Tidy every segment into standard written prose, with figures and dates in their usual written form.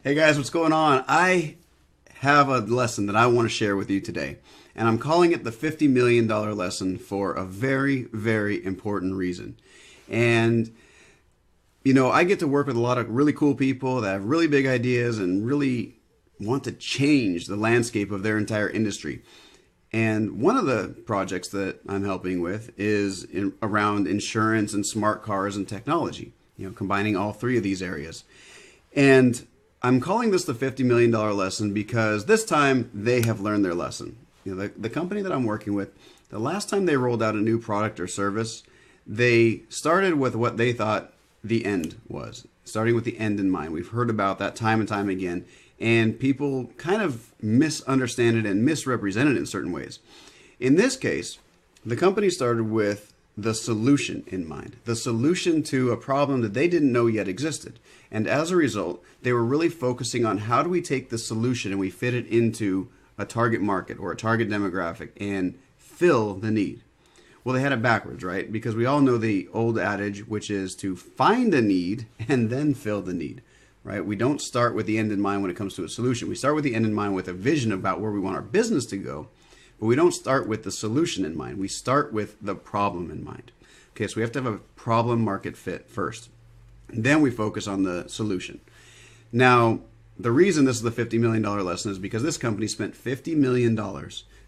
Hey guys, what's going on? I have a lesson that I want to share with you today, and I'm calling it the $50 million lesson for a very, very important reason. And, I get to work with a lot of really cool people that have really big ideas and really want to change the landscape of their entire industry. And one of the projects that I'm helping with is around insurance and smart cars and technology, combining all three of these areas. And I'm calling this the $50 million lesson because this time they have learned their lesson. The company that I'm working with, the last time they rolled out a new product or service, they started with what they thought the end was, starting with the end in mind. We've heard about that time and time again, and people kind of misunderstand it and misrepresent it in certain ways. In this case, the company started with the solution in mind, the solution to a problem that they didn't know yet existed. And as a result, they were really focusing on how do we take the solution and we fit it into a target market or a target demographic and fill the need. Well, they had it backwards, right? Because we all know the old adage, which is to find a need and then fill the need, right? We don't start with the end in mind when it comes to a solution. We start with the end in mind with a vision about where we want our business to go. But we don't start with the solution in mind. We start with the problem in mind. Okay, so we have to have a problem market fit first. And then we focus on the solution. Now, the reason this is the $50 million lesson is because this company spent $50 million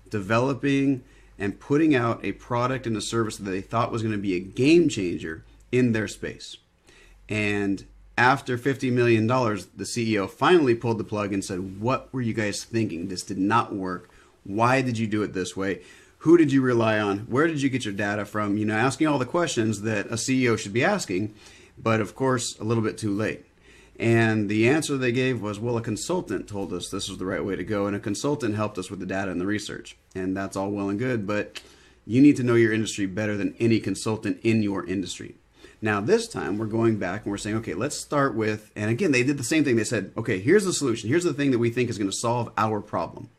developing and putting out a product and a service that they thought was going to be a game changer in their space. And after $50 million, the CEO finally pulled the plug and said, "What were you guys thinking? This did not work. Why did you do it this way? Who did you rely on? Where did you get your data from?" Asking all the questions that a CEO should be asking, but of course, a little bit too late. And the answer they gave was, well, a consultant told us this was the right way to go, and a consultant helped us with the data and the research. And that's all well and good, but you need to know your industry better than any consultant in your industry. Now, this time, we're going back and we're saying, okay, let's start with, and again, they did the same thing. They said, okay, here's the solution. Here's the thing that we think is going to solve our problem.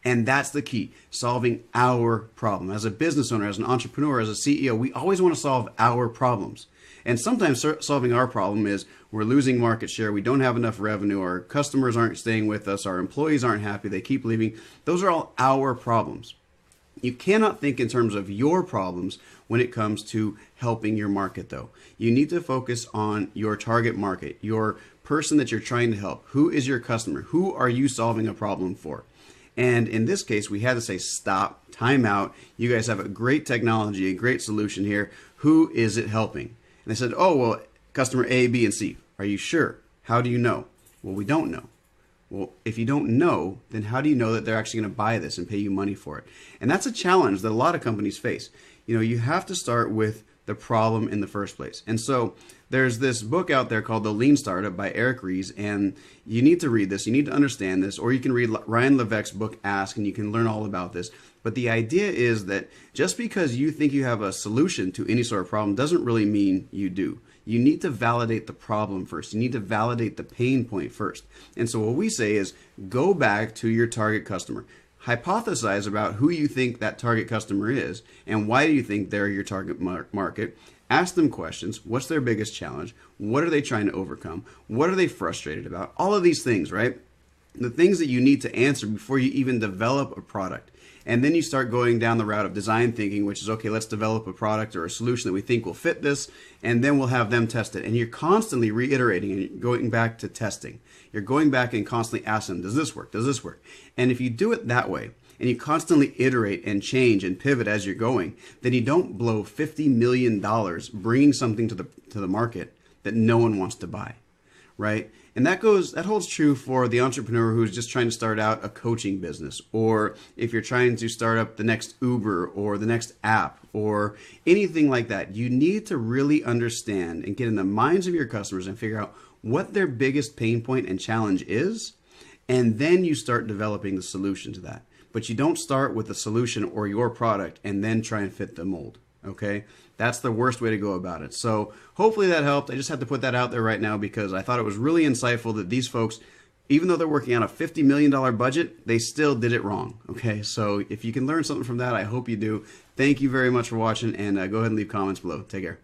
And that's the key, solving our problem. As a business owner, as an entrepreneur, as a CEO, we always want to solve our problems. And sometimes solving our problem is we're losing market share, we don't have enough revenue, our customers aren't staying with us, our employees aren't happy, they keep leaving. Those are all our problems. You cannot think in terms of your problems when it comes to helping your market, though. You need to focus on your target market, your person that you're trying to help. Who is your customer? Who are you solving a problem for? And in this case, we had to say, stop, time out. You guys have a great technology, a great solution here. Who is it helping? And they said, oh, well, customer A, B, and C. Are you sure? How do you know? Well, we don't know. Well, if you don't know, then how do you know that they're actually going to buy this and pay you money for it? And that's a challenge that a lot of companies face. You have to start with the problem in the first place. And so there's this book out there called The Lean Startup by Eric Ries, and you need to read this. You need to understand this, or you can read Ryan Levesque's book, Ask, and you can learn all about this. But the idea is that just because you think you have a solution to any sort of problem doesn't really mean you do. You need to validate the problem first. You need to validate the pain point first. And so what we say is go back to your target customer. Hypothesize about who you think that target customer is and why do you think they're your target market. Ask them questions. What's their biggest challenge? What are they trying to overcome? What are they frustrated about? All of these things, right? The things that you need to answer before you even develop a product. And then you start going down the route of design thinking, which is, okay, let's develop a product or a solution that we think will fit this, and then we'll have them test it. And you're constantly reiterating and going back to testing. You're going back and constantly asking them, does this work? Does this work? And if you do it that way, and you constantly iterate and change and pivot as you're going, then you don't blow $50 million bringing something to the market that no one wants to buy, right? And that holds true for the entrepreneur who's just trying to start out a coaching business, or if you're trying to start up the next Uber or the next app or anything like that. You need to really understand and get in the minds of your customers and figure out what their biggest pain point and challenge is, and then you start developing the solution to that. But you don't start with the solution or your product and then try and fit the mold. Okay, that's the worst way to go about it. So hopefully that helped. I just had to put that out there right now because I thought it was really insightful that these folks, even though they're working on a $50 million budget, they still did it wrong. Okay, so if you can learn something from that, I hope you do. Thank you very much for watching, and go ahead and leave comments below. Take care.